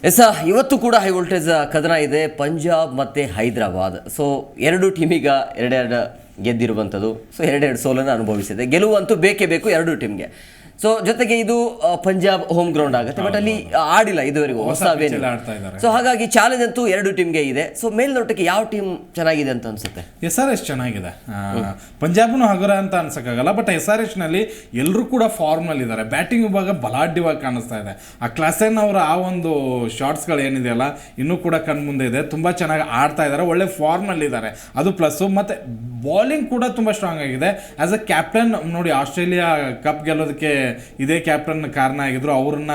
S ಇವತ್ತು ಕೂಡ high voltage ಕದನ ಇದೆ ಪಂಜಾಬ್ ಮತ್ತು ಹೈದರಾಬಾದ್. ಸೊ ಎರಡು ಟೀಮೀಗ ಎರಡೆರಡು ಗೆದ್ದಿರುವಂಥದ್ದು. ಸೊ ಎರಡೆರಡು ಸೋಲನ್ನು ಅನುಭವಿಸಿದೆ. ಗೆಲುವಂತೂ ಬೇಕೇ ಬೇಕು ಎರಡು ಟೀಮ್ಗೆ. ಸೊ ಜೊತೆಗೆ ಇದು ಪಂಜಾಬ್ ಹೋಮ್ ಗ್ರೌಂಡ್ ಆಗುತ್ತೆ, ಬಟ್ ಅಲ್ಲಿ ಆಡಿಲ್ಲ ಇದುವರೆಗೂ, ಹೊಸ ವೇನ್ಯೂ. ಸೊ ಹಾಗಾಗಿ ಚಾಲೆಂಜ್ ಅಂತೂ ಎರಡು ಟೀಮ್ಗೆ ಇದೆ. ಸೊ ಮೇಲ್ನೋಟಕ್ಕೆ ಯಾವ ಟೀಮ್ ಚೆನ್ನಾಗಿದೆ ಅಂತ ಅನ್ಸುತ್ತೆ? SRH ಚೆನ್ನಾಗಿದೆ. ಪಂಜಾಬ್ನು ಹಗುರ ಅಂತ ಅನ್ಸಕ್ಕಾಗಲ್ಲ, ಬಟ್ SRH ನಲ್ಲಿ ಎಲ್ಲರೂ ಕೂಡ ಫಾರ್ಮ್ ನಲ್ಲಿ ಇದ್ದಾರೆ. ಬ್ಯಾಟಿಂಗ್ ವಿಭಾಗ ಬಲಾಢ್ಯವಾಗಿ ಕಾಣಿಸ್ತಾ ಇದೆ. ಆ ಕ್ಲಾಸೆನ್ ಅವರ ಆ ಒಂದು ಶಾರ್ಟ್ಸ್ಗಳು ಏನಿದೆಯಲ್ಲ ಇನ್ನೂ ಕೂಡ ಕಣ್ಮುಂದೆ ಇದೆ. ತುಂಬಾ ಚೆನ್ನಾಗಿ ಆಡ್ತಾ ಇದ್ದಾರೆ, ಒಳ್ಳೆ ಫಾರ್ಮ್ ನಲ್ಲಿ ಇದ್ದಾರೆ, ಅದು ಪ್ಲಸ್. ಮತ್ತೆ ಬಾಲಿಂಗ್ ಕೂಡ ತುಂಬಾ ಸ್ಟ್ರಾಂಗ್ ಆಗಿದೆ. ಆಸ್ ಅ ಕ್ಯಾಪ್ಟನ್ ನೋಡಿ, ಆಸ್ಟ್ರೇಲಿಯಾ ಕಪ್ ಗೆಲ್ಲೋದಕ್ಕೆ ಇದೇ ಕ್ಯಾಪ್ಟನ್ ಕಾರಣ ಆಗಿದ್ರು. ಅವ್ರನ್ನ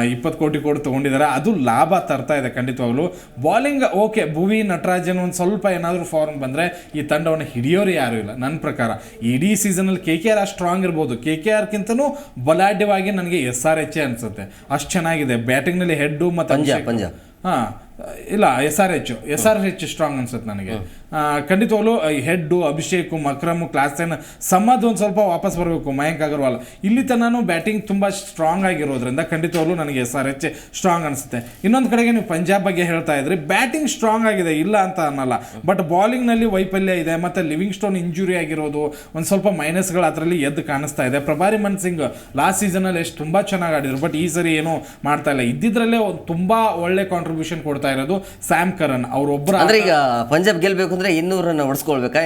20 ಕೋಟಿ ಕೊಟ್ಟು ತಗೊಂಡಿದ್ದಾರೆ, ಅದು ಲಾಭ ತರ್ತಾ ಇದೆ ಖಂಡಿತವಾಗ್ಲು. ಬಾಲಿಂಗ್ ಓಕೆ, ಭುವಿ ನಟರಾಜನ್ ಒಂದು ಸ್ವಲ್ಪ ಏನಾದರೂ ಫಾರ್ಮ್ ಬಂದರೆ ಈ ತಂಡವನ್ನು ಹಿಡಿಯೋರು ಯಾರೂ ಇಲ್ಲ ನನ್ನ ಪ್ರಕಾರ. ಇಡೀ ಸೀಸನಲ್ಲಿ KKR ಅಷ್ಟು ಸ್ಟ್ರಾಂಗ್ ಇರ್ಬೋದು, KKRಕ್ಕಿಂತನೂ ಬಲಾಢ್ಯವಾಗಿ ನನಗೆ SRH ಅನಿಸುತ್ತೆ. ಅಷ್ಟು ಚೆನ್ನಾಗಿದೆ ಬ್ಯಾಟಿಂಗ್ನಲ್ಲಿ. ಹೆಡ್ಡು ಮತ್ತು ಪಂಜಾಬ್ ಇಲ್ಲ, SRH ಸ್ಟ್ರಾಂಗ್ ಅನ್ಸುತ್ತೆ ನನಗೆ ಖಂಡಿತವಾಗ್ಲು. ಹೆಡ್ಡು, ಅಭಿಷೇಕ್, ಮಕ್ರಮ್, ಕ್ಲಾಸೆನ್, ಸಮ್ಮದ್ ಒಂದು ಸ್ವಲ್ಪ ವಾಪಸ್ ಬರಬೇಕು, ಮಯಾಂಕ್ ಅಗರ್ವಾಲ್. ಇಲ್ಲಿ ತನೂ ಬ್ಯಾಟಿಂಗ್ ತುಂಬ ಸ್ಟ್ರಾಂಗ್ ಆಗಿರೋದ್ರಿಂದ ಖಂಡಿತವಾಗ್ಲು ನನಗೆ SRH ಸ್ಟ್ರಾಂಗ್ ಅನಿಸುತ್ತೆ. ಇನ್ನೊಂದು ಕಡೆಗೆ ನೀವು ಪಂಜಾಬ್ ಬಗ್ಗೆ ಹೇಳ್ತಾ ಇದ್ರಿ, ಬ್ಯಾಟಿಂಗ್ ಸ್ಟ್ರಾಂಗ್ ಆಗಿದೆ, ಇಲ್ಲ ಅಂತ ಅನ್ನಲ್ಲ, ಬಟ್ ಬಾಲಿಂಗ್ನಲ್ಲಿ ವೈಫಲ್ಯ ಇದೆ. ಮತ್ತು ಲಿವಿಂಗ್ ಸ್ಟೋನ್ ಇಂಜುರಿ ಆಗಿರೋದು ಒಂದು ಸ್ವಲ್ಪ ಮೈನಸ್ಗಳು ಅದರಲ್ಲಿ ಎದ್ದು ಕಾಣಿಸ್ತಾ ಇದೆ. ಪ್ರಭಾರಿ ಮನ್ ಸಿಂಗ್ ಲಾಸ್ಟ್ ಸೀಸನಲ್ಲಿ ಎಷ್ಟು ತುಂಬ ಚೆನ್ನಾಗಿ ಆಡಿದ್ರು, ಬಟ್ ಈ ಸರಿ ಏನೂ ಮಾಡ್ತಾ ಇಲ್ಲ. ಇದ್ದಿದ್ರಲ್ಲೇ ತುಂಬ ಒಳ್ಳೆ ಕಾಂಟ್ರಿಬ್ಯೂಷನ್ ಕೊಡ್ತಾ ಇರೋದು ಸ್ಯಾಮ್ ಕರನ್ ಅವರೊಬ್ಬರು. ಅಂದ್ರೆ ಈಗ ಪಂಜಾಬ್ ಗೆಲ್ಬೇಕು ಅಂದ್ರೆ 200 ರನ್ ಹೊಡ್ಸ್ಕೊಳ್ಬೇಕಾ?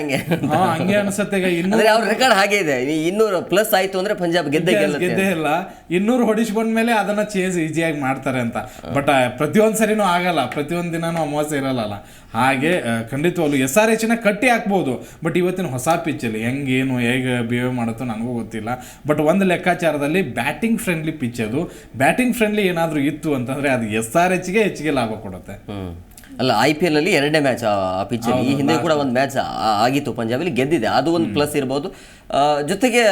ಹಂಗೆ ಅನ್ಸುತ್ತೆ. ಈಗ ಅವ್ರ ರೆಕಾರ್ಡ್ ಹಾಗೆ ಇದೆ, 200 ಪ್ಲಸ್ ಆಯ್ತು ಅಂದ್ರೆ ಪಂಜಾಬ್ ಗೆದ್ದೇ ಇಲ್ಲ. 200 ಹೊಡಿಸ್ಕೊಂಡ್ಮೇಲೆ ಅದನ್ನ ಚೇಂಜ್ ಈಸಿಯಾಗಿ ಮಾಡ್ತಾರೆ ಅಂತ. ಬಟ್ ಪ್ರತಿಯೊಂದು ಸರಿನೂ ಆಗಲ್ಲ, ಪ್ರತಿಯೊಂದು ದಿನಾನು ಅಮಾವಾಸ್ಯೆ ಇರಲ್ಲ. ಹಾಗೆ ಖಂಡಿತವಾಗ್ಲು SRH ಕಟ್ಟಿ ಹಾಕ್ಬೋದು, ಬಟ್ ಇವತ್ತಿನ ಹೊಸ ಪಿಚ್ಚಲ್ಲಿ ಹೆಂಗೇನು ಹೇಗೆ ಬಿಹೇವ್ ಮಾಡುತ್ತೋ ನನಗೂ ಗೊತ್ತಿಲ್ಲ. ಬಟ್ ಒಂದು ಲೆಕ್ಕಾಚಾರದಲ್ಲಿ ಬ್ಯಾಟಿಂಗ್ ಫ್ರೆಂಡ್ಲಿ ಪಿಚ್ ಅದು. ಬ್ಯಾಟಿಂಗ್ ಫ್ರೆಂಡ್ಲಿ ಏನಾದರೂ ಇತ್ತು ಅಂತಂದ್ರೆ ಅದು SRHಗೆ ಹೆಚ್ಚಿಗೆ ಲಾಭ ಕೊಡುತ್ತೆ. ಅಲ್ಲ, IPL ಅಲ್ಲಿ ಎರಡನೇ ಮ್ಯಾಚ್ ಆ ಪಿಚ್ಚಲ್ಲಿ. ಈ ಹಿಂದೆ ಕೂಡ ಒಂದು ಮ್ಯಾಚ್ ಆಗಿತ್ತು, ಪಂಜಾಬಲ್ಲಿ ಗೆದ್ದಿದೆ, ಅದು ಒಂದು ಪ್ಲಸ್ ಇರಬಹುದು. ಜೊತೆಗೆ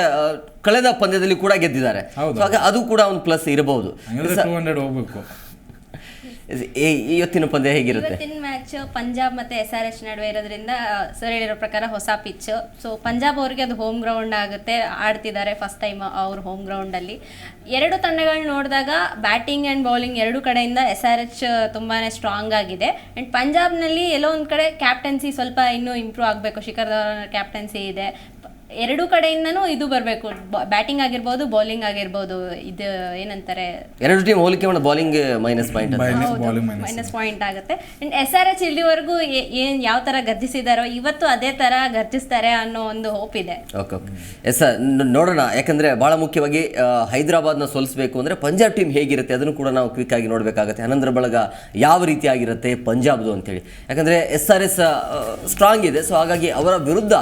ಕಳೆದ ಪಂದ್ಯದಲ್ಲಿ ಕೂಡ ಗೆದ್ದಿದ್ದಾರೆ, ಅದು ಕೂಡ ಒಂದು ಪ್ಲಸ್ ಇರಬಹುದು. 200 ಹೋಗ್ಬೇಕು. ಇವತ್ತಿನ ಪಂದ್ಯ ಹೇಗಿರುತ್ತೆ? ಇವತ್ತಿನ ಮ್ಯಾಚ್ ಪಂಜಾಬ್ ಮತ್ತೆ SRH ನಡುವೆ ಇರೋದ್ರಿಂದ ಸರ್ ಹೇಳಿರೋ ಪ್ರಕಾರ ಹೊಸ ಪಿಚ್. ಸೊ ಪಂಜಾಬ್ ಅವರಿಗೆ ಅದು ಹೋಮ್ ಗ್ರೌಂಡ್ ಆಗುತ್ತೆ, ಆಡ್ತಿದ್ದಾರೆ ಫಸ್ಟ್ ಟೈಮ್ ಅವ್ರ ಹೋಮ್ ಗ್ರೌಂಡ್ ಅಲ್ಲಿ. ಎರಡು ತಂಡಗಳನ್ನ ನೋಡಿದಾಗ ಬ್ಯಾಟಿಂಗ್ ಅಂಡ್ ಬೌಲಿಂಗ್ ಎರಡು ಕಡೆಯಿಂದ SRH ತುಂಬಾನೇ ಸ್ಟ್ರಾಂಗ್ ಆಗಿದೆ. ಅಂಡ್ ಪಂಜಾಬ್ನಲ್ಲಿ ಎಲ್ಲೋ ಒಂದು ಕಡೆ ಕ್ಯಾಪ್ಟನ್ಸಿ ಸ್ವಲ್ಪ ಇನ್ನೂ ಇಂಪ್ರೂವ್ ಆಗಬೇಕು. ಶಿಖರ್ ಧವನ್ ಕ್ಯಾಪ್ಟನ್ಸಿ ಇದೆ, ಎರಡು ಕಡೆಯಿಂದನೂ ಇದು ಬರಬೇಕು, ಬ್ಯಾಟಿಂಗ್ ಆಗಿರ್ಬೋದು, ಬೌಲಿಂಗ್ ಆಗಿರ್ಬೋದು. ಇದು ಏನಂತಾರೆ, ಎರಡು ಟೀಮ್ ಹೋಲಿಕೆ ಮಾಡಿ ಬೌಲಿಂಗ್ ಮೈನಸ್ ಪಾಯಿಂಟ್ ಆಗುತ್ತೆ. ಅಂಡ್ SRH ಇಲ್ಲಿವರೆಗೂ ಏನ್ ಯಾವ ತರ ಗರ್ಜಿಸಿದಾರೋ ಇವತ್ತು ಅದೇ ತರ ಗರ್ಜಿಸ್ತಾರೆ ಅನ್ನೋ ಒಂದು ಹೋಪ್ ಇದೆ. ಓಕೆ ಎಸ್ ನೋಡೋಣ. ಯಾಕಂದ್ರೆ ಬಹಳ ಮುಖ್ಯವಾಗಿ ಹೈದರಾಬಾದ್ನ ಸೋಲಿಸಬೇಕು ಅಂದ್ರೆ ಪಂಜಾಬ್ ಟೀಮ್ ಹೇಗಿರುತ್ತೆ ಅದನ್ನು ಕೂಡ ನಾವು ಕ್ವಿಕ್ ಆಗಿ ನೋಡಬೇಕಾಗುತ್ತೆ. ಹನಂದ್ರ ಬಳಗ ಯಾವ ರೀತಿ ಆಗಿರುತ್ತೆ ಪಂಜಾಬ್ದು ಅಂತೇಳಿ. ಯಾಕಂದ್ರೆ SRH ಸ್ಟ್ರಾಂಗ್ ಇದೆ, ಸೊ ಹಾಗಾಗಿ ಅವರ ವಿರುದ್ಧ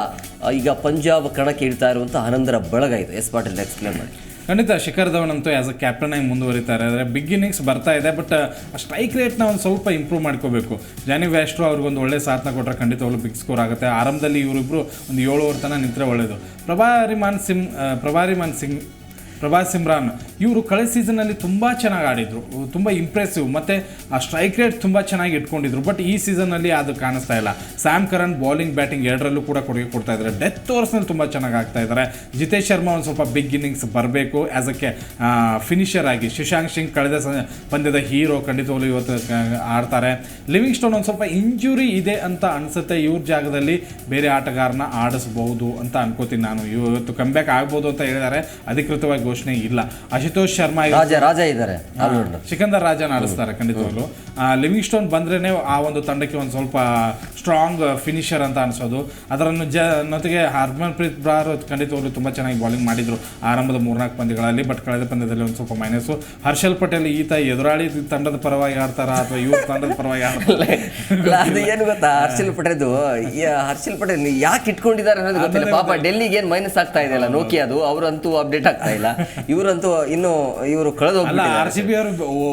ಈಗ ಪಂಜಾಬ್ ಕಣಕ್ಕೆ ಇಡ್ತಾ ಇರುವಂಥ ಹನಂದ್ರ ಬಳಗ ಇದು. ಎಸ್ ಪಾಟೀಲ್ ಎಕ್ಸ್ಪ್ಲೇನ್ ಮಾಡಿ. ಖಂಡಿತ ಶಿಖರ್ ಧವನ್ ಅಂತೂ ಆಸ್ ಅ ಕ್ಯಾಪ್ಟನ್ ಆಗಿ ಮುಂದುವರಿತಾರೆ. ಅಂದರೆ ಬಿಗ್ ಇನ್ನಿಂಗ್ಸ್ ಬರ್ತಾ ಇದೆ, ಬಟ್ ಸ್ಟ್ರೈಕ್ ರೇಟ್ನ ಒಂದು ಸ್ವಲ್ಪ ಇಂಪ್ರೂವ್ ಮಾಡ್ಕೋಬೇಕು. ಜಾನಿ ವ್ಯಾಸ್ಟ್ರೋ ಅವ್ರಿಗೊಂದು ಒಳ್ಳೆ ಸಾಥನ ಕೊಟ್ಟರೆ ಖಂಡಿತವಾಗ್ಲೂ ಬಿಗ್ ಸ್ಕೋರ್ ಆಗುತ್ತೆ. ಆರಂಭದಲ್ಲಿ ಇವರಿಬ್ಬರು ಒಂದು 7 ಓವರ್ ತನಕ ನಿಂತರೆ ಒಳ್ಳೆಯದು. ಪ್ರಭಾಸ್ ಸಿಮ್ರಾನ್ ಇವರು ಕಳೆದ ಸೀಸನಲ್ಲಿ ತುಂಬ ಚೆನ್ನಾಗಿ ಆಡಿದರು, ತುಂಬ ಇಂಪ್ರೆಸಿವ್, ಮತ್ತು ಆ ಸ್ಟ್ರೈಕ್ ರೇಟ್ ತುಂಬ ಚೆನ್ನಾಗಿ ಇಟ್ಕೊಂಡಿದ್ರು. ಬಟ್ ಈ ಸೀಸನ್ನಲ್ಲಿ ಅದು ಕಾಣಿಸ್ತಾ ಇಲ್ಲ. ಸ್ಯಾಮ್ ಕರನ್ ಬಾಲಿಂಗ್ ಬ್ಯಾಟಿಂಗ್ ಎರಡರಲ್ಲೂ ಕೂಡ ಕೊಡುಗೆ ಕೊಡ್ತಾ ಇದ್ದಾರೆ. ಡೆತ್ ಓವರ್ಸ್ನಲ್ಲಿ ತುಂಬ ಚೆನ್ನಾಗಿ ಆಗ್ತಾ ಇದ್ದಾರೆ. ಜಿತೇಶ್ ಶರ್ಮಾ ಒಂದು ಸ್ವಲ್ಪ ಬಿಗ್ ಇನ್ನಿಂಗ್ಸ್ ಬರಬೇಕು ಆ್ಯಸ್ ಅ ಫಿನಿಷರ್ ಆಗಿ. ಶಶಾಂಕ್ ಸಿಂಗ್ ಕಳೆದ ಪಂದ್ಯದ ಹೀರೋ, ಖಂಡಿತವಾಗ್ಲೂ ಇವತ್ತು ಆಡ್ತಾರೆ. ಲಿವಿಂಗ್ ಸ್ಟೋನ್ ಒಂದು ಸ್ವಲ್ಪ ಇಂಜುರಿ ಇದೆ ಅಂತ ಅನಿಸುತ್ತೆ, ಇವ್ರ ಜಾಗದಲ್ಲಿ ಬೇರೆ ಆಟಗಾರನ ಆಡಿಸ್ಬಹುದು ಅಂತ ಅನ್ಕೋತೀನಿ ನಾನು. ಇವತ್ತು ಕಮ್ಬ್ಯಾಕ್ ಆಗ್ಬೋದು ಅಂತ ಹೇಳಿದ್ದಾರೆ, ಅಧಿಕೃತವಾಗಿ ಘೋಷಣೆ ಇಲ್ಲ. ಅಶುತೋಷ್ ಶರ್ಮಾ ರಾಜ ಇದ್ದಾರೆ, ಸಿಕಂದರ್ ರಾಜನ್ ಆಡಿಸ್ತಾರೆ ಖಂಡಿತವಾಗ್ಲು. ಲಿವಿಂಗ್ ಸ್ಟೋನ್ ಬಂದ್ರೇನೆ ಆ ಒಂದು ತಂಡಕ್ಕೆ ಒಂದು ಸ್ವಲ್ಪ ಸ್ಟ್ರಾಂಗ್ ಫಿನಿಷರ್ ಅಂತ ಅನ್ಸೋದು. ಅದರನ್ನು ಜೊತೆಗೆ ಹರ್ಮನ್ಪ್ರೀತ್ ಬ್ರಾರ್ ಖಂಡಿತವಾಗ್ಲು ತುಂಬ ಚೆನ್ನಾಗಿ ಬಾಲಿಂಗ್ ಮಾಡಿದ್ರು ಆರಂಭದ 3-4 ಪಂದ್ಯಗಳಲ್ಲಿ, ಬಟ್ ಕಳೆದ ಪಂದ್ಯದಲ್ಲಿ ಒಂದು ಸ್ವಲ್ಪ ಮೈನಸ್ಸು. ಹರ್ಷಲ್ ಪಟೇಲ್ ಈತ ಎದುರಾಳಿ ತಂಡದ ಪರವಾಗಿ ಆಡ್ತಾರ ಅಥವಾ ಇವ್ರ ತಂಡದ ಪರವಾಗಿ ಆಡ್ತಾರೆ ಅದು ಏನು ಗೊತ್ತಾ, ಹರ್ಷಲ್ ಪಟೇಲ್ ಯಾಕೆ ಇಟ್ಕೊಂಡಿದ್ದಾರೆ ಅನ್ನೋದು ಗೊತ್ತಿಲ್ಲ. ಪಾಪ ಡೆಲ್ಲಿಗೆ ಏನು ಮೈನಸ್ ಆಗ್ತಾ ಇದೆಯಲ್ಲ ನೋಕಿಯಾದು, ಅವರಂತೂ ಅಪ್ಡೇಟ್ ಆಗ್ತಾ ಇಲ್ಲ. ಇವರಂತೂ ಇನ್ನು ಇವರು ಕಳೆದು RCB ಅವರು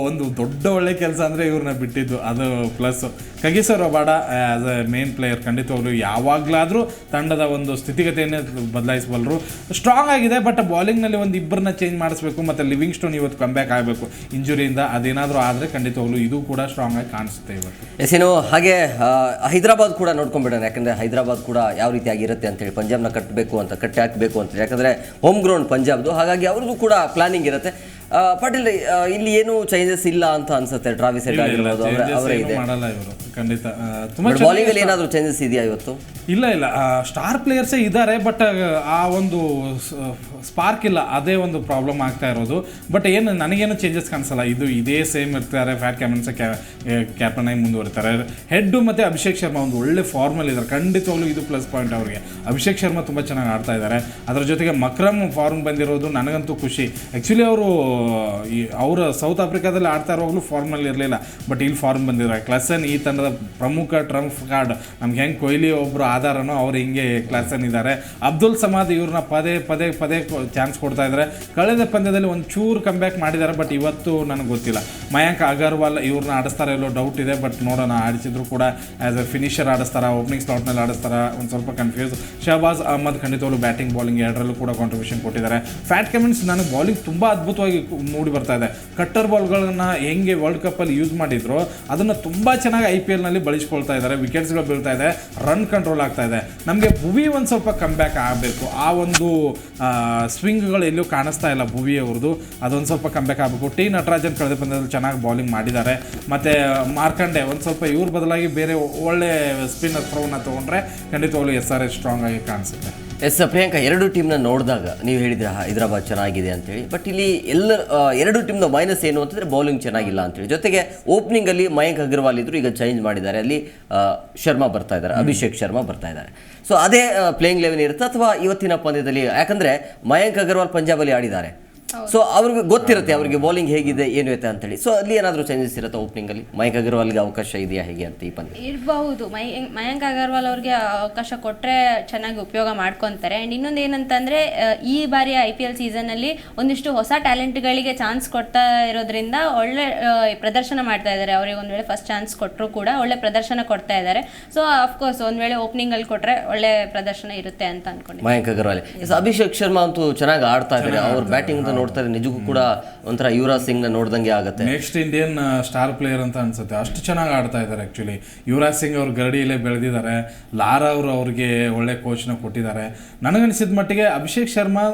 ಒಂದು ದೊಡ್ಡ ಒಳ್ಳೆ ಕೆಲಸ ಅಂದ್ರೆ ಇವ್ರನ್ನ ಬಿಟ್ಟಿದ್ದು, ಅದು plus. Kagiso Rabada as a main player ಖಂಡಿತವಾಗ್ಲು ಯಾವಾಗಲಾದರೂ ತಂಡದ ಒಂದು ಸ್ಥಿತಿಗತಿಯನ್ನೇ ಬದಲಾಯಿಸಬಲ್ಲರು. ಸ್ಟ್ರಾಂಗ್ ಆಗಿದೆ, ಬಟ್ ಬಾಲಿಂಗ್ನಲ್ಲಿ ಒಂದು ಇಬ್ಬರನ್ನ ಚೇಂಜ್ ಮಾಡಿಸ್ಬೇಕು. ಮತ್ತು ಲಿವಿಂಗ್ ಸ್ಟೋನ್ ಇವತ್ತು ಕಮ್ಬ್ಯಾಕ್ ಆಗಬೇಕು ಇಂಜುರಿಯಿಂದ. ಅದೇನಾದರೂ ಆದರೆ ಖಂಡಿತವಾಗ್ಲು ಇದು ಕೂಡ ಸ್ಟ್ರಾಂಗ್ ಆಗಿ ಕಾಣಿಸುತ್ತೆ ಇವತ್ತು. ಎಸಿನೋ ಹಾಗೆ ಹೈದರಾಬಾದ್ ಕೂಡ ನೋಡ್ಕೊಂಡ್ಬಿಡೋಣ. ಯಾಕಂದರೆ ಹೈದರಾಬಾದ್ ಕೂಡ ಯಾವ ರೀತಿಯಾಗಿರುತ್ತೆ ಅಂತೇಳಿ, ಪಂಜಾಬ್ನ ಕಟ್ಟಿ ಹಾಕಬೇಕು ಅಂತೇಳಿ. ಯಾಕಂದರೆ ಹೋಮ್ ಗ್ರೌಂಡ್ ಪಂಜಾಬ್ದು, ಹಾಗಾಗಿ ಅವ್ರದ್ದು ಕೂಡ ಪ್ಲಾನಿಂಗ್ ಇರುತ್ತೆ. ಪಾಟೀಲ್ ಇಲ್ಲಿ ಏನು ಚೇಂಜಸ್ ಇಲ್ಲ ಅಂತ ಅನ್ಸುತ್ತೆ. ಟ್ರಾವಿಸ್ ಹೆಡ್ ಆಗಿರ್ಬೋದು ಅವರೇ ಇದೆ, ಮಾಡಲ್ಲ ಇವರು ಖಂಡಿತ. ತುಂಬಾ ಬೌಲಿಂಗ್ ಅಲ್ಲಿ ಏನಾದರೂ ಚೇಂಜಸ್ ಇದೆಯಾ ಇವತ್ತು? ಇಲ್ಲ ಸ್ಟಾರ್ ಪ್ಲೇಯರ್ಸೇ ಇದ್ದಾರೆ, ಬಟ್ ಆ ಒಂದು ಸ್ಪಾರ್ಕ್ ಇಲ್ಲ, ಅದೇ ಒಂದು ಪ್ರಾಬ್ಲಮ್ ಆಗ್ತಾ ಇರೋದು. ಬಟ್ ಏನು ನನಗೇನು ಚೇಂಜಸ್ ಕಾಣಿಸಲ್ಲ, ಇದೇ ಸೇಮ್ ಇರ್ತಾರೆ. ಫ್ಯಾಟ್ ಕ್ಯಾಮನ್ಸ್ ಕ್ಯಾಪ್ಟನ್ ಆಗಿ ಮುಂದುವರಿತಾರೆ. ಹೆಡ್ ಮತ್ತು ಅಭಿಷೇಕ್ ಶರ್ಮಾ ಒಂದು ಒಳ್ಳೆ ಫಾರ್ಮಲ್ಲಿ ಇದ್ದಾರೆ, ಖಂಡಿತವಾಗ್ಲೂ ಇದು ಪ್ಲಸ್ ಪಾಯಿಂಟ್ ಅವರಿಗೆ. ಅಭಿಷೇಕ್ ಶರ್ಮಾ ತುಂಬ ಚೆನ್ನಾಗಿ ಆಡ್ತಾ ಇದ್ದಾರೆ. ಅದರ ಜೊತೆಗೆ ಮಕ್ರಮ್ ಫಾರ್ಮ್ ಬಂದಿರೋದು ನನಗಂತೂ ಖುಷಿ. ಆ್ಯಕ್ಚುಲಿ ಅವರ ಸೌತ್ ಆಫ್ರಿಕಾದಲ್ಲಿ ಆಡ್ತಾ ಇರುವಾಗಲೂ ಫಾರ್ಮಲ್ಲಿ ಇರಲಿಲ್ಲ, ಬಟ್ ಇಲ್ಲಿ ಫಾರ್ಮ್ ಬಂದಿದ್ದಾರೆ. ಕ್ಲಾಸನ್ ಈ ತಂಡದ ಪ್ರಮುಖ ಟ್ರಂಪ್ ಕಾರ್ಡ್. ನಮ್ಗೆ ಹೆಂಗೆ ಕೊಹ್ಲಿ ಒಬ್ಬರು ಆಧಾರನೋ ಅವ್ರು ಹಿಂಗೆ ಕ್ಲಾಸನ್ ಇದ್ದಾರೆ. ಅಬ್ದುಲ್ ಸಮಾದ್ ಇವ್ರನ್ನ ಪದೇ ಚಾನ್ಸ್ ಕೊಡ್ತಾ ಇದ್ದಾರೆ. ಕಳೆದ ಪಂದ್ಯದಲ್ಲಿ ಒಂದು ಚೂರು ಕಮ್ಬ್ಯಾಕ್ ಮಾಡಿದ್ದಾರೆ, ಬಟ್ ಇವತ್ತು ನನಗೆ ಗೊತ್ತಿಲ್ಲ. ಮಯಾಂಕ್ ಅಗರ್ವಾಲ್ ಇವ್ರನ್ನ ಆಡಿಸ್ತಾರೆ ಇಲ್ಲೋ ಡೌಟ್ ಇದೆ, ಬಟ್ ನೋಡೋಣ. ಆಡಿಸಿದ್ರು ಕೂಡ ಆ್ಯಸ್ ಎ ಫಿನಿಷರ್ ಆಡಿಸ್ತಾರ, ಓಪನಿಂಗ್ ಸ್ಲಾಟ್ನಲ್ಲಿ ಆಡಿಸ್ತಾರ, ಒಂದು ಸ್ವಲ್ಪ ಕನ್ಫ್ಯೂಸ್. ಶಹಬಾಜ್ ಅಹ್ಮದ್ ಖಂಡಿತವಾಗ್ಲೂ ಬ್ಯಾಟಿಂಗ್ ಬಾಲಿಂಗ್ ಎರಡರಲ್ಲೂ ಕೂಡ ಕಾಂಟ್ರಿಬ್ಯೂಷನ್ ಕೊಟ್ಟಿದ್ದಾರೆ. ಫ್ಯಾಟ್ ಕಮಿನ್ಸ್ ನನಗೆ ಬಾಲಿಂಗ್ ತುಂಬ ಅದ್ಭುತವಾಗಿ ಮೂಡಿ ಬರ್ತಾ ಇದೆ. ಕಟ್ಟರ್ ಬಾಲ್ಗಳನ್ನ ಹೆಂಗೆ ವರ್ಲ್ಡ್ ಕಪ್ಪಲ್ಲಿ ಯೂಸ್ ಮಾಡಿದ್ರು ಅದನ್ನು ತುಂಬ ಚೆನ್ನಾಗಿ IPLನಲ್ಲಿ ಬಳಸ್ಕೊಳ್ತಾ ಇದ್ದಾರೆ. ವಿಕೆಟ್ಸ್ಗಳು ಬೀಳ್ತಾ ಇದೆ, ರನ್ ಕಂಟ್ರೋಲ್ ಆಗ್ತಾ ಇದೆ. ನಮಗೆ ಭುವಿ ಒಂದು ಸ್ವಲ್ಪ ಕಮ್ಬ್ಯಾಕ್ ಆಗಬೇಕು. ಆ ಒಂದು ಸ್ವಿಂಗ್ಗಳು ಎಲ್ಲೂ ಕಾಣಿಸ್ತಾ ಇಲ್ಲ ಭುವಿ ಅವ್ರದ್ದು, ಅದೊಂದು ಸ್ವಲ್ಪ ಕಮ್ಬ್ಯಾಕ್ ಆಗಬೇಕು. ಟಿ ನಟರಾಜನ್ ಕಳೆದ ಪಂದ್ಯದಲ್ಲಿ ಚೆನ್ನಾಗಿ ಬೌಲಿಂಗ್ ಮಾಡಿದ್ದಾರೆ. ಮತ್ತು ಮಾರ್ಕಂಡೆ ಒಂದು ಸ್ವಲ್ಪ ಇವ್ರ ಬದಲಾಗಿ ಬೇರೆ ಒಳ್ಳೆ ಸ್ಪಿನ್ನರ್ ಥ್ರೋವನ್ನು ತೊಗೊಂಡ್ರೆ ಖಂಡಿತವಾಗ್ಲೂ SRH ಸ್ಟ್ರಾಂಗ್ ಆಗಿ ಕಾಣಿಸುತ್ತೆ. ಎಸ್ ಪ್ರಿಯಾಂಕಾ, ಎರಡು ಟೀಮ್ನ ನೋಡಿದಾಗ ನೀವು ಹೇಳಿದ್ರೆ ಹೈದರಾಬಾದ್ ಚೆನ್ನಾಗಿದೆ ಅಂತೇಳಿ, ಬಟ್ ಇಲ್ಲಿ ಎರಡು ಟೀಮ್ನ ಮೈನಸ್ ಏನು ಅಂತಂದರೆ ಬೌಲಿಂಗ್ ಚೆನ್ನಾಗಿಲ್ಲ ಅಂತೇಳಿ. ಜೊತೆಗೆ ಓಪನಿಂಗಲ್ಲಿ ಮಯಾಂಕ್ ಅಗರ್ವಾಲ್ ಇದ್ರು, ಈಗ ಚೇಂಜ್ ಮಾಡಿದ್ದಾರೆ. ಅಲ್ಲಿ ಶರ್ಮಾ ಬರ್ತಾ ಇದ್ದಾರೆ, ಅಭಿಷೇಕ್ ಶರ್ಮಾ ಬರ್ತಾ ಇದ್ದಾರೆ. ಸೊ ಅದೇ ಪ್ಲೇಯಿಂಗ್ ಲೆವೆನ್ ಇರುತ್ತೆ ಅಥವಾ ಇವತ್ತಿನ ಪಂದ್ಯದಲ್ಲಿ, ಯಾಕಂದರೆ ಮಯಾಂಕ್ ಅಗರ್ವಾಲ್ ಪಂಜಾಬಲ್ಲಿ ಆಡಿದ್ದಾರೆ, ಸೊ ಅವ್ರಿಗೆ ಗೊತ್ತಿರುತ್ತೆ ಅವರಿಗೆ ಬೌಲಿಂಗ್ ಹೇಗಿದೆ ಏನು ಇರುತ್ತೆ ಅಂತೇಳಿ. ಸೊ ಅಲ್ಲಿ ಏನಾದರೂ ಚೇಂಜಸ್ ಇರುತ್ತೆ ಓಪನಿಂಗಲ್ಲಿ? ಮಯಾಂಕ್ ಅಗರ್ವಾಲ್ಗೆ ಅವಕಾಶ ಇದೆಯಾ ಹೇಗೆ ಅಂತ ಈ ಪಂದ್ಯ? ಇರಬಹುದು. ಮಯಾಂಕ್ ಅಗರ್ವಾಲ್ ಅವ್ರಿಗೆ ಅವಕಾಶ ಕೊಟ್ಟರೆ ಚೆನ್ನಾಗಿ ಉಪಯೋಗ ಮಾಡ್ಕೊತಾರೆ. ಆ್ಯಂಡ್ ಇನ್ನೊಂದು ಏನಂತಂದರೆ, ಈ ಬಾರಿಯ IPL ಸೀಸನಲ್ಲಿ ಒಂದಿಷ್ಟು ಹೊಸ ಟ್ಯಾಲೆಂಟ್ಗಳಿಗೆ ಚಾನ್ಸ್ ಕೊಡ್ತಾ ಇರೋದ್ರಿಂದ ಒಳ್ಳೆ ಪ್ರದರ್ಶನ ಮಾಡ್ತಾ ಇದ್ದಾರೆ. ಅವ್ರಿಗೆ ಒಂದು ವೇಳೆ ಫಸ್ಟ್ ಚಾನ್ಸ್ ಕೊಟ್ಟರು ಕೂಡ ಒಳ್ಳೆ ಪ್ರದರ್ಶನ ಕೊಡ್ತಾ ಇದ್ದಾರೆ. ಸೊ ಅಫ್ಕೋರ್ಸ್ ಒಂದು ವೇಳೆ ಓಪನಿಂಗಲ್ಲಿ ಕೊಟ್ಟರೆ ಒಳ್ಳೆ ಪ್ರದರ್ಶನ ಇರುತ್ತೆ ಅಂತ ಅನ್ಕೊಂಡು. ಮಯಾಂಕ್ ಅಗರ್ವಾಲ್. ಅಭಿಷೇಕ್ ಶರ್ಮಾ ಅಂತೂ ಚೆನ್ನಾಗಿ ಆಡ್ತಾ ಇದ್ದಾರೆ. ಅವ್ರ ಬ್ಯಾಟಿಂಗ್ ನೋಡ್ತಾರೆ, ನಿಜಕ್ಕೂ ಕೂಡ ಒಂಥರ ಯುವರಾಜ್ ಸಿಂಗ್ ನ ನೋಡ್ದಂಗೆ ಆಗುತ್ತೆ. ನೆಕ್ಸ್ಟ್ ಇಂಡಿಯನ್ ಸ್ಟಾರ್ ಪ್ಲೇಯರ್ ಅಂತ ಅನ್ಸುತ್ತೆ, ಅಷ್ಟು ಚೆನ್ನಾಗಿ ಆಡ್ತಾ ಇದ್ದಾರೆ. ಆಕ್ಚುಲಿ ಯುವರಾಜ್ ಸಿಂಗ್ ಅವ್ರ ಗರಡಿಯಲ್ಲೇ ಬೆಳೆದಿದ್ದಾರೆ. ಲಾರಾ ಅವರು ಅವ್ರಿಗೆ ಒಳ್ಳೆ ಕೋಚ್ನ ಕೊಟ್ಟಿದ್ದಾರೆ. ನನಗನ್ಸಿದ ಮಟ್ಟಿಗೆ ಅಭಿಷೇಕ್ ಶರ್ಮಾ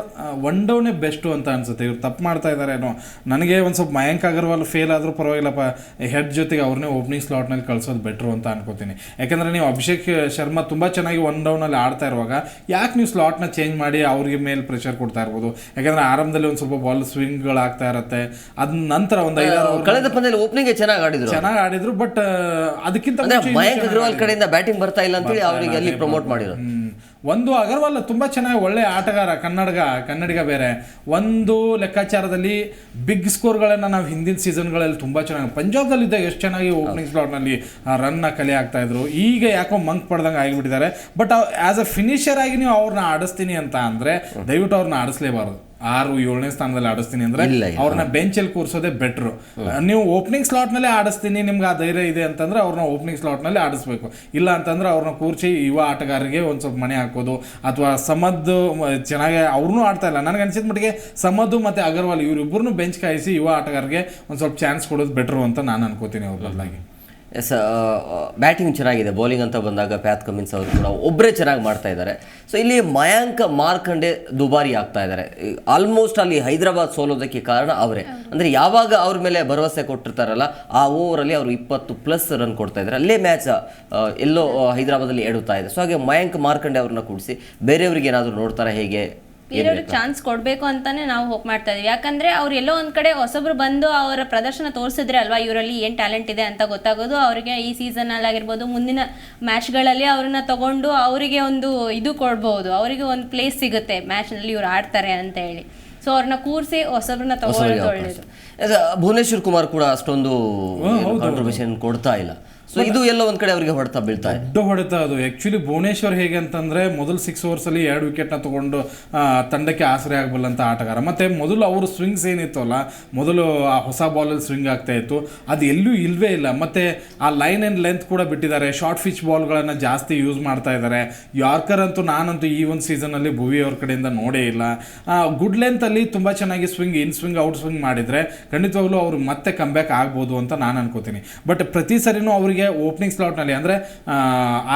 ಒನ್ ಡೌನೇ ಬೆಸ್ಟು ಅಂತ ಅನ್ಸುತ್ತೆ. ಇವ್ರು ತಪ್ಪು ಮಾಡ್ತಾ ಇದ್ದಾರೆ ಏನೋ. ನನಗೆ ಒಂದು ಸ್ವಲ್ಪ ಮಯಾಂಕ್ ಅಗರ್ವಾಲ್ ಫೇಲ್ ಆದರೂ ಪರವಾಗಿಲ್ಲಪ್ಪ, ಹೆಡ್ ಜೊತೆಗೆ ಅವ್ರನ್ನೇ ಓಪನಿಂಗ್ ಸ್ಲಾಟ್ನಲ್ಲಿ ಕಳ್ಸೋದು ಬೆಟ್ರು ಅಂತ ಅನ್ಕೋತೀನಿ. ಯಾಕಂದರೆ ನೀವು ಅಭಿಷೇಕ್ ಶರ್ಮಾ ತುಂಬ ಚೆನ್ನಾಗಿ ಒನ್ ಡೌನಲ್ಲಿ ಆಡ್ತಾ ಇರುವಾಗ ಯಾಕೆ ನೀವು ಸ್ಲಾಟ್ನ ಚೇಂಜ್ ಮಾಡಿ ಅವ್ರಿಗೆ ಮೇಲೆ ಪ್ರೆಷರ್ ಕೊಡ್ತಾ ಇರ್ಬೋದು? ಯಾಕಂದರೆ ಆರಂಭದಲ್ಲಿ ಒಂದು ಸ್ವಲ್ಪ ಬಾಲ್ ಸ್ವಿಂಗ್ಗಳು ಆಗ್ತಾ ಇರುತ್ತೆ. ಅದ ನಂತರ ಒಂದು 5-6 ಕಳೆದ ಪಂದ್ಯದಲ್ಲಿ ಓಪನಿಂಗ್ ಚೆನ್ನಾಗಿ ಆಡಿದ್ರು, ಬಟ್ ಅದಕ್ಕಿಂತ ಮಯಾಂಕ್ ಅಗರ್ವಾಲ್ ಕಡೆಯಿಂದ ಬ್ಯಾಟಿಂಗ್ ಬರ್ತಾ ಇಲ್ಲ ಅಂತೇಳಿ ಅವರಿಗೆ ಅಲ್ಲಿ ಪ್ರಮೋಟ್ ಮಾಡಿರೋದು. ಒಂದು ಅಗರ್ವಾಲ್ ತುಂಬ ಚೆನ್ನಾಗಿ ಒಳ್ಳೆ ಆಟಗಾರ, ಕನ್ನಡಿಗ ಬೇರೆ. ಒಂದು ಲೆಕ್ಕಾಚಾರದಲ್ಲಿ ಬಿಗ್ ಸ್ಕೋರ್ಗಳನ್ನು ನಾವು ಹಿಂದಿನ ಸೀಸನ್ಗಳಲ್ಲಿ ತುಂಬ ಚೆನ್ನಾಗಿ ಪಂಜಾಬ್ದಲ್ಲಿದ್ದಾಗ ಎಷ್ಟು ಚೆನ್ನಾಗಿ ಓಪನಿಂಗ್ ಸ್ಲಾಟ್ನಲ್ಲಿ ರನ್ನ ಕಲೆ ಆಗ್ತಾ ಇದ್ರು. ಈಗ ಯಾಕೋ ಮಂಕ್ ಪಡ್ದಂಗೆ ಆಗಿಬಿಟ್ಟಿದ್ದಾರೆ. ಬಟ್ ಆ್ಯಸ್ ಅ ಫಿನಿಷರ್ ಆಗಿ ನೀವು ಅವ್ರನ್ನ ಆಡಿಸ್ತೀನಿ ಅಂತ ಅಂದರೆ ದಯವಿಟ್ಟು ಅವ್ರನ್ನ ಆಡಿಸ್ಲೇಬಾರ್ದು. 6-7ನೇ ಸ್ಥಾನದಲ್ಲಿ ಆಡಿಸ್ತೀನಿ ಅಂದರೆ ಅವ್ರನ್ನ ಬೆಂಚಲ್ಲಿ ಕೂರಿಸೋದೇ ಬೆಟ್ರು. ನೀವು ಓಪನಿಂಗ್ ಸ್ಲಾಟ್ನಲ್ಲೇ ಆಡಿಸ್ತೀನಿ, ನಿಮ್ಗೆ ಆ ಧೈರ್ಯ ಇದೆ ಅಂತಂದರೆ ಅವ್ರನ್ನ ಓಪನಿಂಗ್ ಸ್ಲಾಟ್ನಲ್ಲಿ ಆಡಿಸ್ಬೇಕು. ಇಲ್ಲ ಅಂತಂದ್ರೆ ಅವ್ರನ್ನ ಕೂರಿಸಿ ಯುವ ಆಟಗಾರರಿಗೆ ಒಂದು ಸ್ವಲ್ಪ ಮನೆ ಹಾಕೋದು. ಅಥವಾ ಸಮದ್ ಚೆನ್ನಾಗಿ ಅವ್ರನ್ನೂ ಆಡ್ತಾ ಇಲ್ಲ ನನಗೆ ಅನ್ಸಿದ ಮಟ್ಟಿಗೆ. ಸಮದ್ ಮತ್ತು ಅಗರ್ವಾಲ್ ಇವರಿಬ್ಬರನ್ನೂ ಬೆಂಚ್ ಕಾಯಿಸಿ ಯುವ ಆಟಗಾರರಿಗೆ ಒಂದು ಸ್ವಲ್ಪ ಚಾನ್ಸ್ ಕೊಡೋದು ಬೆಟ್ರು ಅಂತ ನಾನು ಅನ್ಕೋತೀನಿ ಅವ್ರ ಬದಲಾಗಿ. ಎಸ್, ಬ್ಯಾಟಿಂಗ್ ಚೆನ್ನಾಗಿದೆ. ಬೌಲಿಂಗ್ ಅಂತ ಬಂದಾಗ ಪ್ಯಾತ್ ಕಮಿನ್ಸ್ ಅವರು ಕೂಡ ಒಬ್ಬರೇ ಚೆನ್ನಾಗಿ ಮಾಡ್ತಾ ಇದ್ದಾರೆ. ಸೊ ಇಲ್ಲಿ ಮಯಾಂಕ್ ಮಾರ್ಕಂಡೆ ದುಬಾರಿ ಆಗ್ತಾ ಇದ್ದಾರೆ. ಆಲ್ಮೋಸ್ಟ್ ಅಲ್ಲಿ ಹೈದರಾಬಾದ್ ಸೋಲೋದಕ್ಕೆ ಕಾರಣ ಅವರೇ. ಅಂದರೆ ಯಾವಾಗ ಅವ್ರ ಮೇಲೆ ಭರವಸೆ ಕೊಟ್ಟಿರ್ತಾರಲ್ಲ ಆ ಓವರಲ್ಲಿ ಅವರು 20+ ರನ್ ಕೊಡ್ತಾ ಇದ್ದಾರೆ. ಅಲ್ಲೇ ಮ್ಯಾಚ್ ಎಲ್ಲೋ ಹೈದರಾಬಾದಲ್ಲಿ ಎಡುತ್ತಾ ಇದೆ. ಸೊ ಹಾಗೆ ಮಯಾಂಕ್ ಮಾರ್ಕಂಡೆ ಅವ್ರನ್ನ ಕೂಡಿಸಿ ಬೇರೆಯವ್ರಿಗೆ ಏನಾದರೂ ನೋಡ್ತಾರೆ ಹೇಗೆ? ಬೇರೆಯವ್ರಿಗೆ ಚಾನ್ಸ್ ಕೊಡಬೇಕು ಅಂತಾನೆ ನಾವು ಹೋಪ್ ಮಾಡ್ತಾ ಇದೀವಿ. ಯಾಕಂದ್ರೆ ಅವ್ರು ಎಲ್ಲೋ ಒಂದ್ ಕಡೆ ಹೊಸಬ್ರು ಬಂದು ಅವರ ಪ್ರದರ್ಶನ ತೋರಿಸಿದ್ರೆ ಅಲ್ವಾ ಇವರಲ್ಲಿ ಏನ್ ಟ್ಯಾಲೆಂಟ್ ಇದೆ ಅಂತ ಗೊತ್ತಾಗೋದು. ಅವರಿಗೆ ಈ ಸೀಸನ್ ಅಲ್ಲಿ ಆಗಿರ್ಬೋದು, ಮುಂದಿನ ಮ್ಯಾಚ್ಗಳಲ್ಲಿ ಅವ್ರನ್ನ ತಗೊಂಡು ಅವರಿಗೆ ಒಂದು ಇದು ಕೊಡ್ಬೋದು, ಅವರಿಗೆ ಒಂದು ಪ್ಲೇಸ್ ಸಿಗುತ್ತೆ ಮ್ಯಾಚ್ನಲ್ಲಿ ಇವ್ರು ಆಡ್ತಾರೆ ಅಂತ ಹೇಳಿ. ಸೊ ಅವ್ರನ್ನ ಕೂರಿಸಿ ಹೊಸಬ್ರನ್ನ ತಗೊಳ್ಳೋದು ಒಳ್ಳೇದು. ಭುವನೇಶ್ವರ್ ಕುಮಾರ್ ಕೂಡ ಅಷ್ಟೊಂದು ಕಾಂಟ್ರಿಬ್ಯೂಷನ್ ಕೊಡ್ತಾ ಇಲ್ಲ. ಸೊ ಇದು ಎಲ್ಲ ಒಂದ್ ಕಡೆ ಅವರಿಗೆ ಹೊಡೆತ ಬೀಳ್ತಾ ಇದೆ, ದೊಡ್ಡ ಹೊಡೆತ ಅದು. ಆ್ಯಕ್ಚುಲಿ ಭುವನೇಶ್ವರ್ ಹೇಗೆ ಅಂತಂದರೆ ಮೊದಲು 6 ಓವರ್ಸಲ್ಲಿ 2 ವಿಕೆಟ್ನ ತೊಗೊಂಡು ತಂಡಕ್ಕೆ ಆಸರೆ ಆಗಬಲ್ಲಂಥ ಆಟಗಾರ. ಮತ್ತು ಮೊದಲು ಅವರು ಸ್ವಿಂಗ್ಸ್ ಏನಿತ್ತು ಅಲ್ಲ, ಮೊದಲು ಆ ಹೊಸ ಬಾಲಲ್ಲಿ ಸ್ವಿಂಗ್ ಆಗ್ತಾ ಇತ್ತು, ಅದು ಎಲ್ಲೂ ಇಲ್ಲವೇ ಇಲ್ಲ. ಮತ್ತು ಆ ಲೈನ್ ಆ್ಯಂಡ್ ಲೆಂತ್ ಕೂಡ ಬಿಟ್ಟಿದ್ದಾರೆ. ಶಾರ್ಟ್ ಪಿಚ್ ಬಾಲ್ಗಳನ್ನು ಜಾಸ್ತಿ ಯೂಸ್ ಮಾಡ್ತಾ ಇದ್ದಾರೆ. ಯಾರ್ಕರ್ ಅಂತೂ ನಾನಂತೂ ಈ ಒಂದು ಸೀಸನಲ್ಲಿ ಭುವಿ ಅವ್ರ ಕಡೆಯಿಂದ ನೋಡೇ ಇಲ್ಲ. ಗುಡ್ ಲೆಂತಲ್ಲಿ ತುಂಬ ಚೆನ್ನಾಗಿ ಸ್ವಿಂಗ್, ಇನ್ ಸ್ವಿಂಗ್, ಔಟ್ ಸ್ವಿಂಗ್ ಮಾಡಿದರೆ ಖಂಡಿತವಾಗ್ಲೂ ಅವರು ಮತ್ತೆ ಕಮ್ಬ್ಯಾಕ್ ಆಗ್ಬೋದು ಅಂತ ನಾನು ಅನ್ಕೋತೀನಿ. ಬಟ್ ಪ್ರತಿ ಸರಿನೂ ಅವ್ರಿಗೆ ಅವರಿಗೆ ಓಪನಿಂಗ್ ಸ್ಲಾಟ್ನಲ್ಲಿ ಅಂದರೆ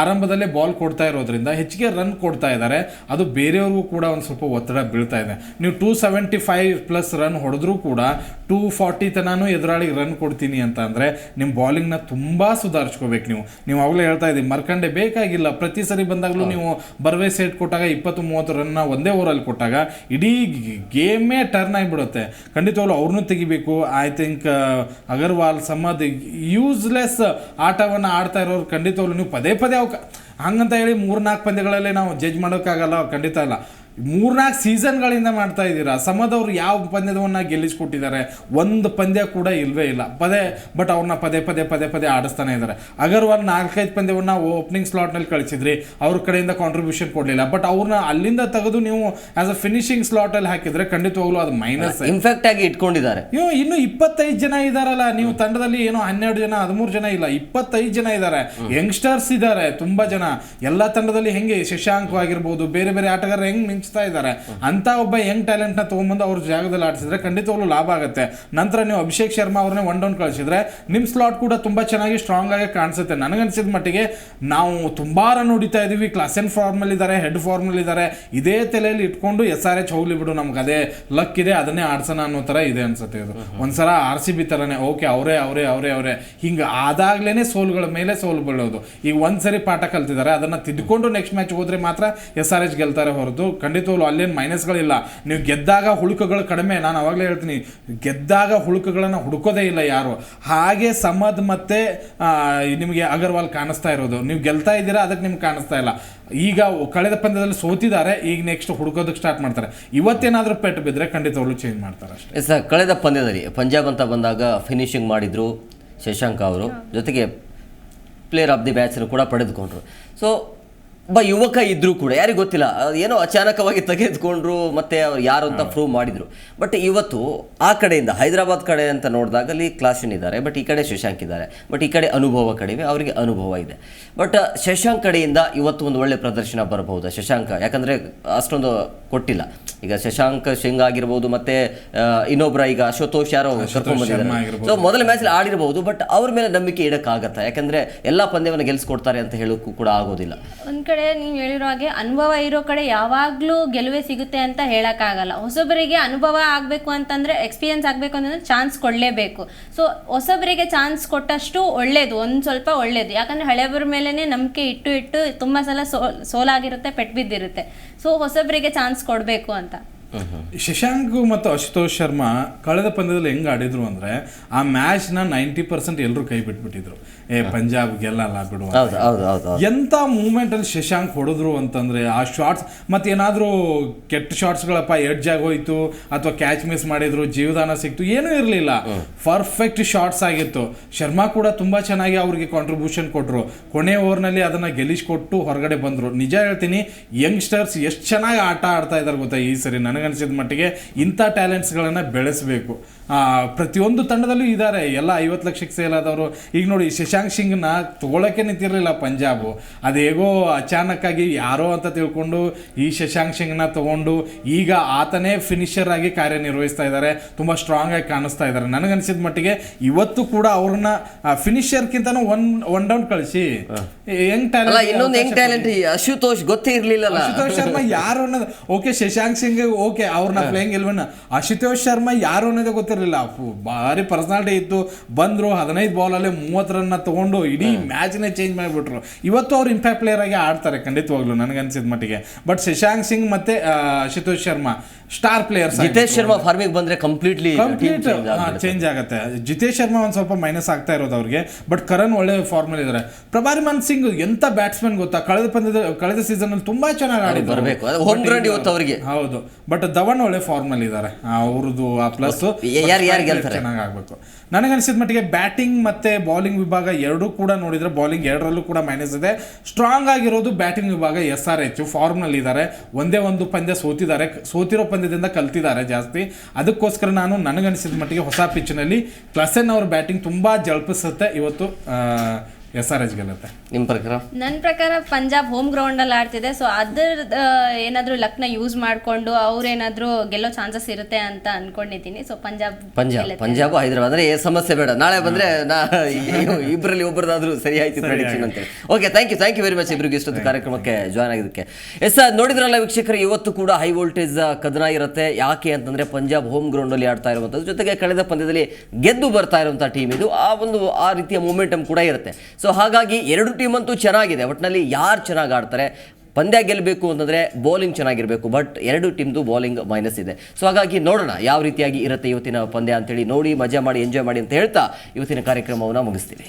ಆರಂಭದಲ್ಲೇ ಬಾಲ್ ಕೊಡ್ತಾ ಇರೋದ್ರಿಂದ ಹೆಚ್ಚಿಗೆ ರನ್ ಕೊಡ್ತಾ ಇದ್ದಾರೆ. ಅದು ಬೇರೆಯವ್ರಿಗೂ ಕೂಡ ಒಂದು ಸ್ವಲ್ಪ ಒತ್ತಡ ಬೀಳ್ತಾ ಇದೆ. ನೀವು 275+ ರನ್ ಹೊಡೆದ್ರೂ ಕೂಡ 240 ತನೂ ಎದುರಾಳಿಗೆ ರನ್ ಕೊಡ್ತೀನಿ ಅಂತ ಅಂದರೆ ನಿಮ್ಮ ಬಾಲಿಂಗ್ನ ತುಂಬ ಸುಧಾರಿಸ್ಕೋಬೇಕು. ನೀವು ಅವಾಗಲೇ ಹೇಳ್ತಾ ಇದ್ದೀವಿ, ಮರ್ಕಂಡೆ ಬೇಕಾಗಿಲ್ಲ. ಪ್ರತಿ ಸರಿ ಬಂದಾಗಲೂ ನೀವು ಬರ್ವೆ ಸೆಟ್ ಕೊಟ್ಟಾಗ 20-30 ರನ್ನ ಒಂದೇ ಓವರಲ್ಲಿ ಕೊಟ್ಟಾಗ ಇಡೀ ಗೇಮೇ ಟರ್ನ್ ಆಗಿಬಿಡುತ್ತೆ. ಖಂಡಿತವಾಗ್ಲೂ ಅವ್ರನ್ನೂ ತೆಗಿಬೇಕು. I think Agarwal, Samad useless ಆಟವನ್ನು ಆಡ್ತಾ ಇರೋರು ಖಂಡಿತವಾಗ್ಲೂ ನೀವು ಪದೇ ಪದೇ ಹಂಗಂತ ಹೇಳಿ 3-4 ಪಂದ್ಯಗಳಲ್ಲಿ ನಾವು ಜಡ್ಜ್ ಮಾಡೋಕ್ಕಾಗಲ್ಲ, ಖಂಡಿತ ಇಲ್ಲ. 3-4 ಸೀಸನ್ಗಳಿಂದ ಮಾಡ್ತಾ ಇದ್ದೀರಾ. ಸಮದ್ ಅವರು ಯಾವ ಪಂದ್ಯವನ್ನು ಗೆಲ್ಲಿಸ್ಕೊಟ್ಟಿದ್ದಾರೆ? ಒಂದು ಪಂದ್ಯ ಕೂಡ ಇಲ್ವೇ ಇಲ್ಲ. ಬಟ್ ಅವ್ರನ್ನ ಪದೇ ಪದೇ ಆಡಿಸ್ತಾನೆ ಇದ್ದಾರೆ. ಅಗರ್ವಾಲ್ 4-5 ಪಂದ್ಯವನ್ನು ಓಪನಿಂಗ್ ಸ್ಲಾಟ್ನಲ್ಲಿ ಕಳಿಸಿದ್ರಿ, ಅವ್ರ ಕಡೆಯಿಂದ ಕಾಂಟ್ರಿಬ್ಯೂಷನ್ ಕೊಡಲಿಲ್ಲ. ಬಟ್ ಅವ್ರನ್ನ ಅಲ್ಲಿಂದ ತೆಗೆದು ನೀವು ಆಸ್ ಅ ಫಿನಿಶಿಂಗ್ ಸ್ಲಾಟಲ್ಲಿ ಹಾಕಿದ್ರೆ ಖಂಡಿತವಾಗ್ಲೂ ಅದು ಮೈನಸ್ ಇಂಪ್ಯಾಕ್ಟ್ ಆಗಿ ಇಟ್ಕೊಂಡಿದ್ದಾರೆ. ಇನ್ನು 25 ಜನ ಇದಾರಲ್ಲ, ನೀವು ತಂಡದಲ್ಲಿ ಏನೋ 12 ಜನ 13 ಜನ ಇಲ್ಲ, 25 ಜನ ಇದ್ದಾರೆ. ಯಂಗ್ಸ್ಟರ್ಸ್ ಇದ್ದಾರೆ ತುಂಬಾ ಜನ. ಎಲ್ಲ ತಂಡದಲ್ಲಿ ಹೆಂಗೆ ಶಶಾಂಕ್ ಆಗಿರ್ಬೋದು, ಬೇರೆ ಬೇರೆ ಆಟಗಾರರು ಹೆಂಗ್ ಮಿಂಚ್ತಾ ಇದ್ದಾರೆ ಅಂತ ಒಬ್ಬ ಯಂಗ್ ಟ್ಯಾಲೆಂಟ್ ನ ತಗೊಂಡ್ಬಂದು ಅವ್ರ ಜಾಗದಲ್ಲಿ ಆಡಿಸಿದ್ರೆ ಖಂಡಿತವಾಗ್ಲೂ ಲಾಭ ಆಗುತ್ತೆ. ನಂತರ ನೀವು ಅಭಿಷೇಕ್ ಶರ್ಮಾ ಅವ್ರನ್ನೇ 1 ಡೌನ್ ಕಳಿಸಿದ್ರೆ ನಿಮ್ ಸ್ಲಾಟ್ ಕೂಡ ತುಂಬಾ ಚೆನ್ನಾಗಿ ಸ್ಟ್ರಾಂಗ್ ಆಗಿ ಕಾಣಿಸುತ್ತೆ. ನನಗನ್ಸಿದ ಮಟ್ಟಿಗೆ ನಾವು ತುಂಬಾ ರನ್ ಹೊಡಿತಾ ಇದೀವಿ, ಕ್ಲಾಸೆನ್ ಫಾರ್ಮ್ ಅಲ್ಲಿ ಇದ್ದಾರೆ, ಹೆಡ್ ಫಾರ್ಮ್ ಅಲ್ಲಿ ಇದ್ದಾರೆ, ಇದೇ ತಲೆಯಲ್ಲಿ ಇಟ್ಕೊಂಡು SRH ಹೋಗ್ಲಿ ಬಿಡು, ನಮ್ಗೆ ಅದೇ ಲಕ್ ಇದೆ, ಅದನ್ನೇ ಆಡ್ಸೋಣ ಅನ್ನೋ ತರ ಇದೆ ಅನ್ಸುತ್ತೆ. ಇದು ಒಂದ್ಸಲ RCB ತರನೇ, ಓಕೆ ಅವರೇ ಹಿಂಗ ಆದಾಗ್ಲೇನೆ ಸೋಲುಗಳ ಮೇಲೆ ಸೋಲು ಬೀಳೋದು. ಈಗ ಒಂದ್ಸರಿ ಪಾಠ ಕಲ್ತಿದ್ದಾರೆ, ಅದನ್ನ ತಿದ್ಕೊಂಡು ನೆಕ್ಸ್ಟ್ ಮ್ಯಾಚ್ ಹೋದ್ರೆ ಮಾತ್ರ SRH ಗೆಲ್ತಾರೆ ಹೊರತು ಖಂಡಿತವಾಗ್ಲೂ ಅಲ್ಲೇನು ಮೈನಸ್ಗಳಿಲ್ಲ. ನೀವು ಗೆದ್ದಾಗ ಹುಳುಕುಗಳು ಕಡಿಮೆ. ನಾನು ಅವಾಗಲೇ ಹೇಳ್ತೀನಿ, ಗೆದ್ದಾಗ ಹುಳುಕುಗಳನ್ನು ಹುಡುಕೋದೇ ಇಲ್ಲ ಯಾರು. ಹಾಗೆ ಸಮದ್ ಮತ್ತೆ ನಿಮಗೆ ಅಗರ್ವಾಲ್ ಕಾಣಿಸ್ತಾ ಇರೋದು. ನೀವು ಗೆಲ್ತಾ ಇದ್ದೀರಾ, ಅದಕ್ಕೆ ನಿಮ್ಗೆ ಕಾಣಿಸ್ತಾ ಇಲ್ಲ. ಈಗ ಕಳೆದ ಪಂದ್ಯದಲ್ಲಿ ಸೋತಿದ್ದಾರೆ, ಈಗ ನೆಕ್ಸ್ಟ್ ಹುಡುಕೋದಕ್ಕೆ ಸ್ಟಾರ್ಟ್ ಮಾಡ್ತಾರೆ. ಇವತ್ತೇನಾದ್ರೂ ಪೆಟ್ಟು ಬಿದ್ದರೆ ಖಂಡಿತವಾಗ್ಲೂ ಚೇಂಜ್ ಮಾಡ್ತಾರೆ ಅಷ್ಟೇ. ಸರ್, ಕಳೆದ ಪಂದ್ಯದಲ್ಲಿ ಪಂಜಾಬ್ ಅಂತ ಬಂದಾಗ ಫಿನಿಶಿಂಗ್ ಮಾಡಿದ್ರು ಶಶಾಂಕ್ ಅವರು, ಜೊತೆಗೆ ಪ್ಲೇಯರ್ ಆಫ್ ದಿ ಮ್ಯಾಚನ್ನು ಕೂಡ ಪಡೆದುಕೊಂಡ್ರು. ಸೊ ಒಬ್ಬ ಯುವಕ ಇದ್ರೂ ಕೂಡ ಯಾರಿಗೆ ಗೊತ್ತಿಲ್ಲ, ಏನೋ ಅಚಾನಕವಾಗಿ ತೆಗೆದುಕೊಂಡ್ರು, ಮತ್ತೆ ಅವ್ರು ಯಾರು ಅಂತ ಪ್ರೂವ್ ಮಾಡಿದ್ರು. ಬಟ್ ಇವತ್ತು ಆ ಕಡೆಯಿಂದ ಹೈದರಾಬಾದ್ ಕಡೆ ಅಂತ ನೋಡಿದಾಗ ಅಲ್ಲಿ ಕ್ಲಾಶನ್ ಇದ್ದಾರೆ, ಬಟ್ ಈ ಕಡೆ ಶಶಾಂಕ್ ಇದ್ದಾರೆ. ಬಟ್ ಈ ಕಡೆ ಅನುಭವ ಕಡಿಮೆ, ಅವರಿಗೆ ಅನುಭವ ಇದೆ. ಬಟ್ ಶಶಾಂಕ್ ಕಡೆಯಿಂದ ಇವತ್ತು ಒಂದು ಒಳ್ಳೆ ಪ್ರದರ್ಶನ ಬರಬಹುದು. ಶಶಾಂಕ್ ಯಾಕಂದರೆ ಅಷ್ಟೊಂದು ಕೊಟ್ಟಿಲ್ಲ. ಈಗ ಶಶಾಂಕ್ ಸಿಂಗ್ ಆಗಿರ್ಬೋದು, ಮತ್ತೆ ಇನ್ನೊಬ್ಬರ ಈಗ ಅಶುತೋಷ್ ಯಾರೋ ಕರ್ಕೊಂಡ್ ಬಂದಿದ್ದಾರೆ. ಸೊ ಮೊದಲ ಮ್ಯಾಚಲ್ಲಿ ಆಡಿರಬಹುದು, ಬಟ್ ಅವ್ರ ಮೇಲೆ ನಂಬಿಕೆ ಇಡಕ್ಕಾಗತ್ತಾ? ಯಾಕಂದ್ರೆ ಎಲ್ಲಾ ಪಂದ್ಯವನ್ನು ಗೆಲ್ಸ್ಕೊಡ್ತಾರೆ ಅಂತ ಹೇಳೋಕ್ಕೂ ಕೂಡ ಆಗೋದಿಲ್ಲ. ಒಂದ್ ಕಡೆ ನೀವು ಹೇಳಿರೋ ಹಾಗೆ ಅನುಭವ ಇರೋ ಕಡೆ ಯಾವಾಗ್ಲೂ ಗೆಲುವೆ ಸಿಗುತ್ತೆ ಅಂತ ಹೇಳಕ್ಕಾಗಲ್ಲ. ಹೊಸಬರಿಗೆ ಅನುಭವ ಆಗ್ಬೇಕು ಅಂತಂದ್ರೆ, ಎಕ್ಸ್ಪೀರಿಯನ್ಸ್ ಆಗ್ಬೇಕು ಅಂತಂದ್ರೆ ಚಾನ್ಸ್ ಕೊಡ್ಲೇಬೇಕು. ಸೊ ಹೊಸಬರಿಗೆ ಚಾನ್ಸ್ ಕೊಟ್ಟಷ್ಟು ಒಳ್ಳೇದು, ಒಂದ್ ಸ್ವಲ್ಪ ಒಳ್ಳೇದು. ಯಾಕಂದ್ರೆ ಹಳೆಯವ್ರ ಮೇಲೆನೆ ನಂಬಿಕೆ ಇಟ್ಟು ತುಂಬಾ ಸಲ ಸೋಲಾಗಿರುತ್ತೆ, ಪೆಟ್ಟು ಬಿದ್ದಿರುತ್ತೆ. ಸೊ ಹೊಸಬರಿಗೆ ಚಾನ್ಸ್ ಕೊಡ್ಬೇಕು ಅಂತ. ಶಶಾಂಕ್ ಮತ್ತು ಅಶುತೋಷ್ ಶರ್ಮಾ ಕಳೆದ ಪಂದ್ಯದಲ್ಲಿ ಹೆಂಗೆ ಆಡಿದ್ರು ಅಂದರೆ, ಆ ಮ್ಯಾಚ್ನ 90% ಎಲ್ಲರೂ ಕೈ ಬಿಟ್ಬಿಟ್ಟಿದ್ರು. ಪಂಜಾಬ್ ಗೆಲ್ಲಲ್ಲ ಬಿಡುವ. ಎಂಥ ಮೂಮೆಂಟಲ್ಲಿ ಶಶಾಂಕ್ ಹೊಡೆದ್ರು ಅಂತಂದರೆ, ಆ ಶಾರ್ಟ್ಸ್ ಮತ್ತೇನಾದರೂ ಕೆಟ್ಟ ಶಾರ್ಟ್ಸ್ಗಳಪ್ಪ ಎಡ್ಜ್ ಆಗೋಯ್ತು ಅಥವಾ ಕ್ಯಾಚ್ ಮಿಸ್ ಮಾಡಿದ್ರು, ಜೀವದಾನ ಸಿಕ್ತು, ಏನೂ ಇರಲಿಲ್ಲ. ಪರ್ಫೆಕ್ಟ್ ಶಾರ್ಟ್ಸ್ ಆಗಿತ್ತು. ಶರ್ಮಾ ಕೂಡ ತುಂಬ ಚೆನ್ನಾಗಿ ಅವ್ರಿಗೆ ಕಾಂಟ್ರಿಬ್ಯೂಷನ್ ಕೊಟ್ಟರು. ಕೊನೆ ಓವರ್ನಲ್ಲಿ ಅದನ್ನು ಗೆಲ್ಲಿಸ್ಕೊಟ್ಟು ಹೊರಗಡೆ ಬಂದರು. ನಿಜ ಹೇಳ್ತೀನಿ, ಯಂಗ್ಸ್ಟರ್ಸ್ ಎಷ್ಟು ಚೆನ್ನಾಗಿ ಆಟ ಆಡ್ತಾ ಇದ್ದಾರೆ ಗೊತ್ತಾ ಈ ಸರಿ. ನನಗನ್ಸಿದ ಮಟ್ಟಿಗೆ ಇಂಥ ಟ್ಯಾಲೆಂಟ್ಸ್ಗಳನ್ನು ಬೆಳೆಸಬೇಕು. ಪ್ರತಿಯೊಂದು ತಂಡದಲ್ಲೂ ಇದ್ದಾರೆ. ಎಲ್ಲ 50 ಲಕ್ಷಕ್ಕೆ ಸೇಲ್ ಆದವರು. ಈಗ ನೋಡಿ, ಶಶಾಂಕ್ ಸಿಂಗ್ನ ತಗೊಳಕ್ಕೆ ನಿಂತಿರಲಿಲ್ಲ ಪಂಜಾಬು. ಅದು ಹೇಗೋ ಅಚಾನಕ್ಕಾಗಿ ಯಾರೋ ಅಂತ ತಿಳ್ಕೊಂಡು ಈ ಶಶಾಂಕ್ ಸಿಂಗ್ನ ತಗೊಂಡು ಈಗ ಆತನೇ ಫಿನಿಷರ್ ಆಗಿ ಕಾರ್ಯನಿರ್ವಹಿಸ್ತಾ ಇದ್ದಾರೆ. ತುಂಬ ಸ್ಟ್ರಾಂಗ್ ಆಗಿ ಕಾಣಿಸ್ತಾ ಇದ್ದಾರೆ. ನನಗನ್ಸಿದ ಮಟ್ಟಿಗೆ ಇವತ್ತು ಕೂಡ ಅವ್ರನ್ನ ಫಿನಿಷರ್ಗಿಂತನೂ ಒನ್ ಡೌನ್ ಕಳಿಸಿ ಯಂಗ್ ಟ್ಯಾಲೆಂಟ್ ಅಶುತೋಷ್ ಗೊತ್ತೇ ಇರಲಿಲ್ಲ. ಅಶುತೋಷ್ ಶರ್ಮಾ ಯಾರು ಅನ್ನೋದು ಓಕೆ, ಶಶಾಂಕ್ ಸಿಂಗ್ ಓಕೆ, ಅವ್ರನ್ನ ಪ್ಲೇಯಿಂಗ್ ಇಲ್ವನ್ನ. ಅಶುತೋಷ್ ಶರ್ಮಾ ಯಾರು ಅನ್ನೋದೇ ಗೊತ್ತಿರಲಿಲ್ಲ. ಭಾರಿ ಪರ್ಸನಾಲಿಟಿ ಇತ್ತು. ಬಂದ್ರು 15 ಬಾಲಲ್ಲಿ 30 ರನ್ನ ತಗೊಂಡು ಇಡೀ ಮ್ಯಾಚ್ನೇ ಚೇಂಜ್ ಮಾಡಿಬಿಟ್ರು. ಇವತ್ತು ಅವ್ರು ಇಂಪ್ಯಾಕ್ಟ್ ಪ್ಲೇಯರ್ ಆಗಿ ಆಡ್ತಾರೆ ಖಂಡಿತವಾಗ್ಲು ನನಗನ್ಸಿದ ಮಟ್ಟಿಗೆ. ಬಟ್ ಶಶಾಂಕ್ ಸಿಂಗ್ ಮತ್ತೆ ಅಶುತೋಷ್ ಶರ್ಮಾ ಸ್ಟಾರ್ ಪ್ಲೇಯರ್ಸ್. ಜಿತೇಶ್ ಶರ್ಮಾ ಫಾರ್ಮಿಗೆ ಬಂದ್ರೆ ಕಂಪ್ಲೀಟ್ ಚೇಂಜ್ ಆಗುತ್ತೆ. ಜಿತೇಶ್ ಶರ್ಮಾ ಒಂದು ಸ್ವಲ್ಪ ಮೈನಸ್ ಆಗ್ತಾ ಇರೋದು ಅವ್ರಿಗೆ. ಬಟ್ ಕರಣ್ ಒಳ್ಳೆ ಫಾರ್ಮ್ ಅಲ್ಲಿ ಇದ್ದಾರೆ. ಪ್ರಭಾರಿಮನ್ ಸಿಂಗ್ ಎಂತ ಬ್ಯಾಟ್ಸ್ಮನ್ ಗೊತ್ತಾ, ಕಳೆದ ಸೀಸನ್ ಅಲ್ಲಿ ತುಂಬಾ ಚೆನ್ನಾಗಿ ಆಡಿದ್ರು. ಹೌದು, ಬಟ್ ಧವನ್ ಒಳ್ಳೆ ಫಾರ್ಮ್ ಅಲ್ಲಿ ಇದ್ದಾರೆ. ಅವ್ರದ್ದು ಆ ಪ್ಲಸ್ ಚೆನ್ನಾಗಿ ಆಗ್ಬೇಕು. ನನಗನ್ಸಿದ ಮಟ್ಟಿಗೆ ಬ್ಯಾಟಿಂಗ್ ಮತ್ತೆ ಬೌಲಿಂಗ್ ವಿಭಾಗ ಎರಡೂ ಕೂಡ ನೋಡಿದ್ರೆ, ಬೌಲಿಂಗ್ ಎರಡರಲ್ಲೂ ಕೂಡ ಮೈನಸ್ ಇದೆ. ಸ್ಟ್ರಾಂಗ್ ಆಗಿರೋದು ಬ್ಯಾಟಿಂಗ್ ವಿಭಾಗ. SRH ಫಾರ್ಮ್ ನಲ್ಲಿ ಇದ್ದಾರೆ. ಒಂದೇ ಒಂದು ಪಂದ್ಯ ಸೋತಿದ್ದಾರೆ. ಸೋತಿರೋ ಪಂದ್ಯದಿಂದ ಕಲ್ತಿದ್ದಾರೆ ಜಾಸ್ತಿ. ಅದಕ್ಕೋಸ್ಕರ ನನಗನ್ಸಿದ ಮಟ್ಟಿಗೆ ಹೊಸ ಪಿಚ್ನಲ್ಲಿ ಕ್ಲಾಸೆನ್ ಅವ್ರ ಬ್ಯಾಟಿಂಗ್ ತುಂಬಾ ಜಲ್ಪಿಸುತ್ತೆ ಇವತ್ತು SRH ಗೆಲ್ಲುತ್ತೆ. ನಿಮ್ಮ ಪ್ರಕಾರ? ನನ್ನ ಪ್ರಕಾರ ಪಂಜಾಬ್ ಹೋಮ್ ಗ್ರೌಂಡಲ್ಲಿ ಆಡ್ತಿದೆ, ಸೊ ಅದ್ರ ಏನಾದರೂ ಲಕ್ನ ಯೂಸ್ ಮಾಡಿಕೊಂಡು ಅವ್ರೇನಾದರೂ ಗೆಲ್ಲೋ ಚಾನ್ಸಸ್ ಇರುತ್ತೆ ಅಂತ ಅನ್ಕೊಂಡಿದ್ದೀನಿ. ಸೊ ಪಂಜಾಬ್ ಹೈದರಾಬಾದ್ ಅಂದರೆ ಸಮಸ್ಯೆ ಬೇಡ, ನಾಳೆ ಬಂದರೆ ಇಬ್ಬರಲ್ಲಿ ಒಬ್ಬರದಾದ್ರೂ ಸರಿ ಆಯ್ತು ಪ್ರೆಡಿಕ್ಷನ್ ಅಂತೇಳಿ. Okay, thank you very much ಇಬ್ಬರಿಗೆ ಇಷ್ಟೊತ್ತು ಕಾರ್ಯಕ್ರಮಕ್ಕೆ ಜಾಯ್ನ್ ಆಗಿದ್ದಕ್ಕೆ. ನೋಡಿದ್ರಲ್ಲ ವೀಕ್ಷಕರು, ಇವತ್ತು ಕೂಡ ಹೈ ವೋಲ್ಟೇಜ್ ಕದನ ಇರುತ್ತೆ. ಯಾಕೆ ಅಂತಂದರೆ ಪಂಜಾಬ್ ಹೋಮ್ ಗ್ರೌಂಡಲ್ಲಿ ಆಡ್ತಾ ಇರುವಂಥದ್ದು, ಜೊತೆಗೆ ಕಳೆದ ಪಂದ್ಯದಲ್ಲಿ ಗೆದ್ದು ಬರ್ತಾ ಇರುವಂಥ ಟೀಮ್ ಇದು. ಆ ರೀತಿಯ ಮೂಮೆಂಟಮ್ ಕೂಡ ಇರುತ್ತೆ. ಸೊ ಹಾಗಾಗಿ ಎರಡು ಟೀಮ್ ಅಂತೂ ಚೆನ್ನಾಗಿದೆ. ಒಟ್ಟಿನಲ್ಲಿ ಯಾರು ಚೆನ್ನಾಗಿ ಆಡ್ತಾರೆ, ಪಂದ್ಯ ಗೆಲ್ಲಬೇಕು ಅಂತಂದರೆ ಬೌಲಿಂಗ್ ಚೆನ್ನಾಗಿರಬೇಕು. ಬಟ್ ಎರಡು ಟೀಮ್ದು ಬೌಲಿಂಗ್ ಮೈನಸ್ ಇದೆ. ಸೊ ಹಾಗಾಗಿ ನೋಡೋಣ ಯಾವ ರೀತಿಯಾಗಿ ಇರುತ್ತೆ ಇವತ್ತಿನ ಪಂದ್ಯ ಅಂತೇಳಿ. ನೋಡಿ, ಮಜಾ ಮಾಡಿ, ಎಂಜಾಯ್ ಮಾಡಿ ಅಂತ ಹೇಳ್ತಾ ಇವತ್ತಿನ ಕಾರ್ಯಕ್ರಮವನ್ನು ಮುಗಿಸ್ತೀನಿ.